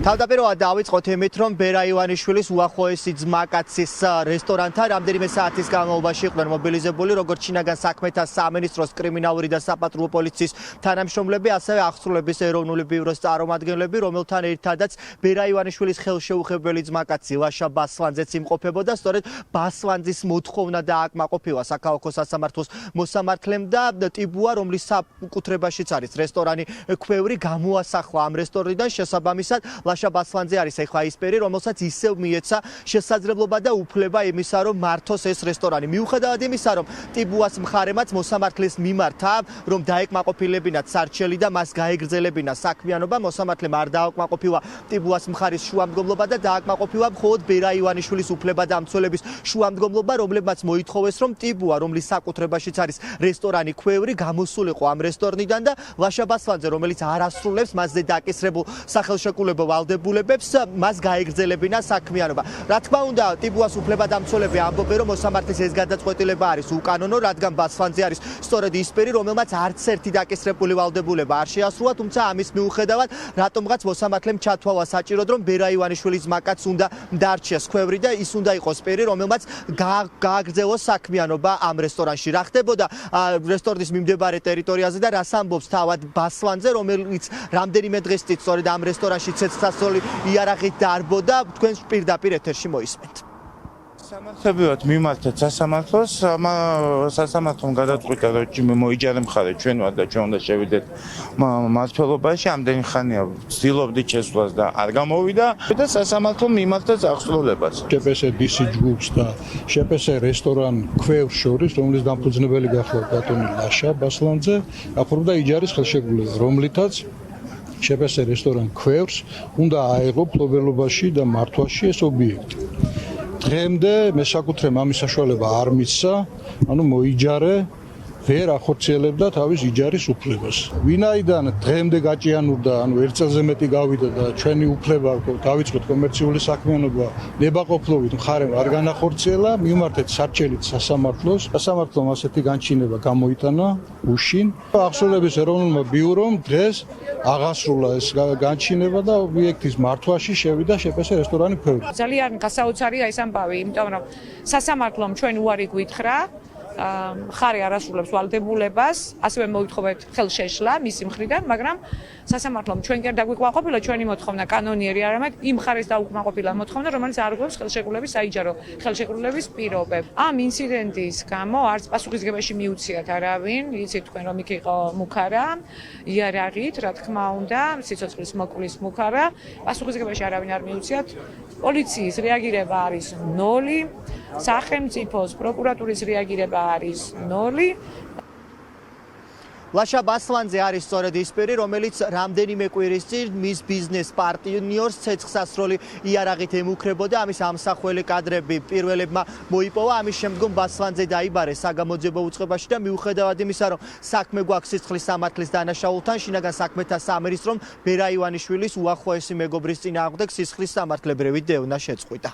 თავდაპირველად დავიწყოთ იმით, რომ ბერა ივანიშვილის უახლოესი ძმაკაცის რესტორანთან რამდენიმე საათის განმავლობაში იყვნენ მობილიზებული როგორც შინაგან საქმეთა სამინისტროს კრიმინალური და საპატრულო პოლიციის თანამშრომლები, ასევე აღსრულების ეროვნული ბიუროს წარმომადგენლები, რომელთან ერთადაც ბერა ივანიშვილის ხელშეუხებელი ძმაკაცი ლაშა ბასლანძეც იმყოფებოდა. სწორედ ბასლანძის მოთხოვნა დააკმაყოფილა საქალაქო სასამართლოს მოსამართლემ და ტიბუა, რომლის საკუთრებაშიც არის რესტორანი ქვევრი, გამოასახლა ამ რესტორნიდან. შესაბამისად ლაშა ბასლანძე არის ეხლა ის პერი, რომელსაც ისევ მიეცა შესაძლებლობა და უფლება იმისა, რომ მართოს ეს რესტორანი. მიუხედავად იმისა, რომ ტიბუას მხარემაც მოსამართლეს მიმართა, რომ დაეკმაყოფილებინათ სარჩელი და მას გაეგრძელებინა საქმიანობა, მოსამართლემ არ დააკმაყოფილა ტიბუას მხარის შუამდგომლობა და დააკმაყოფილა მხოლოდ ბერა ივანიშვილის უფლებადამცველების შუამდგომლობა, რომლებმაც მოითხოვეს, რომ ტიბუა, რომლის საკუთრებაშიც არის რესტორანი ქვევრი, გამოსულიყო ამ რესტორნიდან და ლაშა ბასლანძე, რომელიც არ ასრულებს მასზე დაკისრებულ სახელშეკრულებულ ვალდებულებებს, მას გაეგრძელებინა საქმიანობა. რა თქმა უნდა, ტიბუას უფლებადამცველები ამბობენ, რომ მოსამართლის ეს გადაწყვეტილება არის უკანონო, რადგან ბასლანძე არის სწორედ ის პერი, რომელმაც არც ერთი დაკისრებული ვალდებულება არ შეასრულა, თუმცა ამის მიუხედავად, რატომღაც მოსამართლემ ჩათვალა საჭიროდ, რომ ბერა ივანიშვილის ძმაკაც უნდა დარჩეს ქვევრი და ის უნდა იყოს პერი, რომელმაც გააგრძელოს საქმიანობა ამ რესტორანში. რა ხდებოდა რესტორნის მიმდებარე ტერიტორიაზე და რას ამბობს თავად ბასლანძე, რომელიც რამდენიმე დღის წინ სწორედ ამ რესტორანში ცეცხლსასროლი იარაღით დარბოდა, თქვენ პირდაპირ ეთერში მოისმენთ. სამართლებრივად მიმართეთ სასამართლოს, სასამართლომ გადაწყვიტა, რომ მოიჯარე მხარე ჩვენვად და ჩვენ უნდა შევიდეთ მმართველობაში. ამდენი ხანია ვცდილობდით შესვლას და არ გამოვიდა და სასამართლომ მიმართა აღსრულებას. შპს დისი ჯგუფს და შპს რესტორან ქვევრს შორის, რომლის დამფუძნებელი გახდა ბატონი ლაშა ბასლანძე, აფორმდა იჯარის ხელშეკრულება, რომლითაც შპს რესტორან ქვევრს უნდა აეღო მფლობელობაში და მართვაში ეს ობიექტი. დღემდე მე საკუთრე მამის საშუალება არ მისცა, ანუ მოიჯარე, ვერ ახორციელებდა თავის იჯარის უფლებას. ვინაიდან დღემდე გაჭიანურდა, ანუ ერთ წელზე მეტი გავიდა და ჩვენი უფლება დავიწყოთ კომერციული საქმიანობა ნებაყოფლობით მხარემ არ განახორციელა, მივმართეთ სარჩელით სასამართლოს. სასამართლომ ასეთი განჩინება გამოიტანა უშინ. აღსრულების ეროვნულმა ბიურომ დღეს აღასრულა ეს განჩინება და ობიექტის მართვაში შევიდა შპს რესტორანი ქვევრი. ძალიან გასაოცარია ეს ამბავი, იმიტომ რომ სასამართლომ ჩვენ უარი გვითხრა, მხარე არ ასრულებს ვალდებულებას, ასევე მოითხოვეთ ხელშეშლა მისი მხრიდან, მაგრამ სასამართლომ ჩვენ კი არ დაგვიკმაყოფილა ჩვენი მოთხოვნა კანონიერი, არამედ იმ მხარეს დაუკმაყოფილა მოთხოვნა, რომელიც არ გვაქვს ხელშეკრულების საიჯარო ხელშეკრულების პირობებს. ამ ინციდენტის გამო არც პასუხისგებაში მიუციათ არავინ, იცით თქვენ რომ იქ იყო მუქარა, იარაღით, რა თქმა უნდა, სიცოცხლის მოკვლის მუქარა, პასუხისგებაში არავინ არ მიუციათ. პოლიციის რეაგირება არის 0, სახელმწიფოს პროკურატურის რეაგირება არის 0. ლაშა ბასლანძე არის სწორედ ის პერი, რომელიც რამდენიმე კვირის წინ მის ბიზნეს პარტნიორს ცეცხლსასროლი იარაღით ემუქრებოდა. ამის ამსახველი კადრები პირველებმა მოიპოვა. ამის შემდგომ ბასლანძე დაიბარეს საგამოძიებო უწყებაში და მიუხედავად იმისა, რომ საქმე გვაქვს სისხლის სამართლის დანაშაულთან, შინაგან საქმეთა სამინისტრომ ბერა ივანიშვილის უახლოესი მეგობრის წინააღმდეგ სისხლის სამართლებრივი დევნა შეწყვიტა.